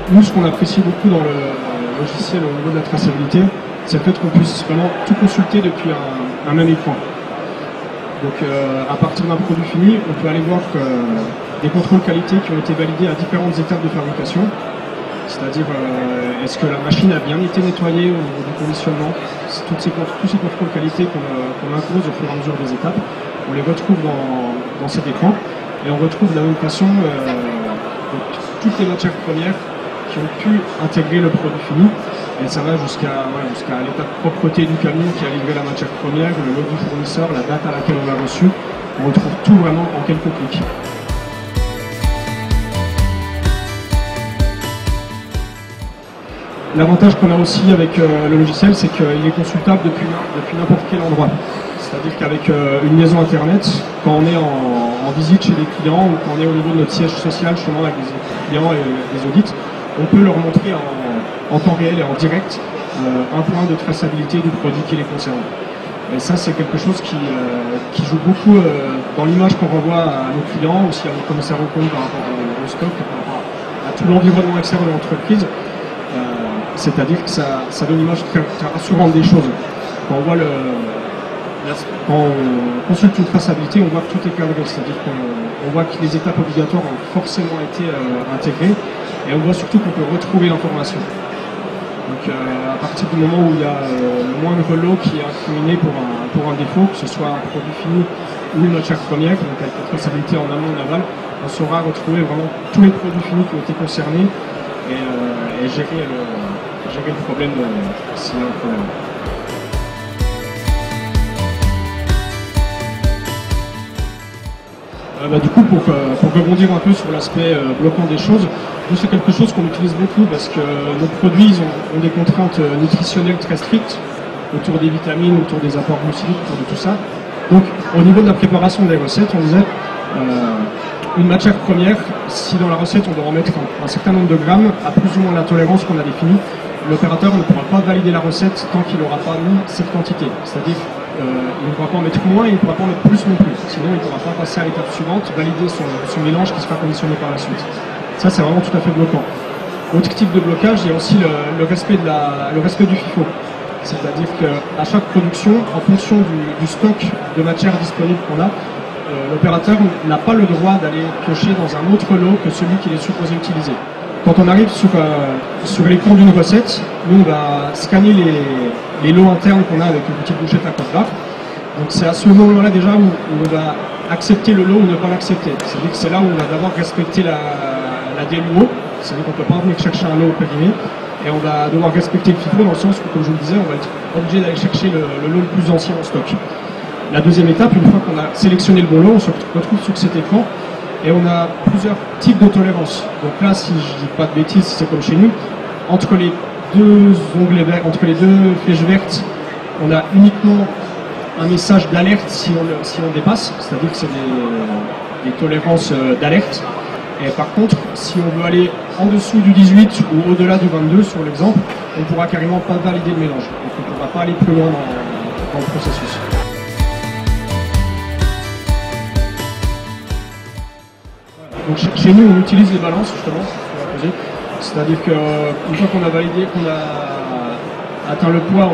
Nous, ce qu'on apprécie beaucoup dans le logiciel au niveau de la traçabilité, c'est le fait qu'on puisse vraiment tout consulter depuis un même écran. Donc à partir d'un produit fini, on peut aller voir des contrôles qualité qui ont été validés à différentes étapes de fabrication, c'est-à-dire est-ce que la machine a bien été nettoyée au niveau du conditionnement. Tous ces contrôles qualité qu'on impose au fur et à mesure des étapes, on les retrouve dans cet écran, et on retrouve de la même façon toutes les matières premières qui ont pu intégrer le produit fini, et ça va jusqu'à l'état de propreté du camion qui a livré la matière première, le lot du fournisseur, la date à laquelle on l'a reçu. On retrouve tout vraiment en quelques clics. L'avantage qu'on a aussi avec le logiciel, c'est qu'il est consultable depuis n'importe quel endroit. C'est-à-dire qu'avec une liaison internet, quand on est en visite chez des clients, ou quand on est au niveau de notre siège social, justement avec des clients et des audits, on peut leur montrer en temps réel et en direct un point de traçabilité du produit qui les concerne. Et ça, c'est quelque chose qui joue beaucoup dans l'image qu'on renvoie à nos clients, aussi à nos commissaires aux comptes par rapport au stock, par rapport à tout l'environnement externe de l'entreprise. C'est-à-dire que ça donne une image très rassurante des choses. Quand on consulte une traçabilité, on voit que tout est cadré, c'est-à-dire qu'on voit que les étapes obligatoires ont forcément été intégrées, et on voit surtout qu'on peut retrouver l'information. Donc à partir du moment où il y a le moindre lot qui est incriminé pour un défaut, que ce soit un produit fini ou une matière première, donc avec la traçabilité en amont et en aval, on saura retrouver vraiment tous les produits finis qui ont été concernés et gérer le problème s'il y a un problème. Du coup, pour rebondir un peu sur l'aspect bloquant des choses, nous c'est quelque chose qu'on utilise beaucoup parce que nos produits ont des contraintes nutritionnelles très strictes autour des vitamines, autour des apports glucidiques, autour de tout ça. Donc au niveau de la préparation des recettes, on disait une matière première, si dans la recette on doit en mettre un certain nombre de grammes, à plus ou moins la tolérance qu'on a définie, l'opérateur ne pourra pas valider la recette tant qu'il n'aura pas mis cette quantité. C'est-à-dire il ne pourra pas en mettre moins et il ne pourra pas en mettre plus non plus. Sinon, il ne pourra pas passer à l'étape suivante, valider son mélange qui sera conditionné par la suite. Ça, c'est vraiment tout à fait bloquant. Autre type de blocage, il y a aussi le respect du FIFO. C'est-à-dire qu'à chaque production, en fonction du stock de matière disponible qu'on a, l'opérateur n'a pas le droit d'aller piocher dans un autre lot que celui qu'il est supposé utiliser. Quand on arrive sur l'écran d'une recette, nous on va scanner les lots internes qu'on a avec une petite bouchette à code barre. Donc c'est à ce moment-là déjà où on va accepter le lot ou ne pas l'accepter. C'est-à-dire que c'est là où on va d'abord respecter la DLUO, c'est-à-dire qu'on ne peut pas venir chercher un lot périmé, et on va devoir respecter le FIFO dans le sens où, comme je vous le disais, on va être obligé d'aller chercher le lot le plus ancien en stock. La deuxième étape, une fois qu'on a sélectionné le bon lot, on se retrouve sur cet écran et on a plusieurs types de tolérance. Donc là, si je dis pas de bêtises, c'est comme chez nous, entre les deux onglets verts, entre les deux flèches vertes, on a uniquement un message d'alerte si on dépasse, c'est-à-dire que c'est des tolérances d'alerte. Et par contre, si on veut aller en dessous du 18 ou au-delà du 22 sur l'exemple, on ne pourra carrément pas valider le mélange. Donc on ne pourra pas aller plus loin dans le processus. Donc chez nous, on utilise les balances justement, c'est-à-dire qu'une fois qu'on a validé, qu'on a atteint le poids,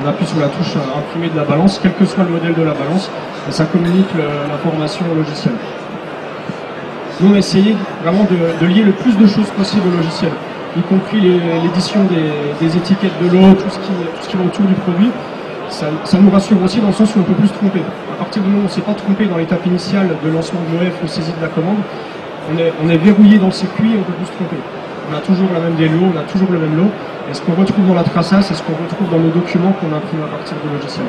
on appuie sur la touche imprimée de la balance, quel que soit le modèle de la balance, et ça communique l'information au logiciel. Nous, on a essayé vraiment de lier le plus de choses possible au logiciel, y compris l'édition des étiquettes de l'eau, tout ce qui va autour du produit. Ça nous rassure aussi dans le sens où on ne peut plus se tromper. À partir du moment où on ne s'est pas trompé dans l'étape initiale de lancement de l'OF ou saisie de la commande, on est verrouillé dans le circuit et on ne peut plus se tromper. On a toujours la même DLO, on a toujours le même lot. Et ce qu'on retrouve dans la traçage, c'est ce qu'on retrouve dans nos documents qu'on imprime à partir du logiciel.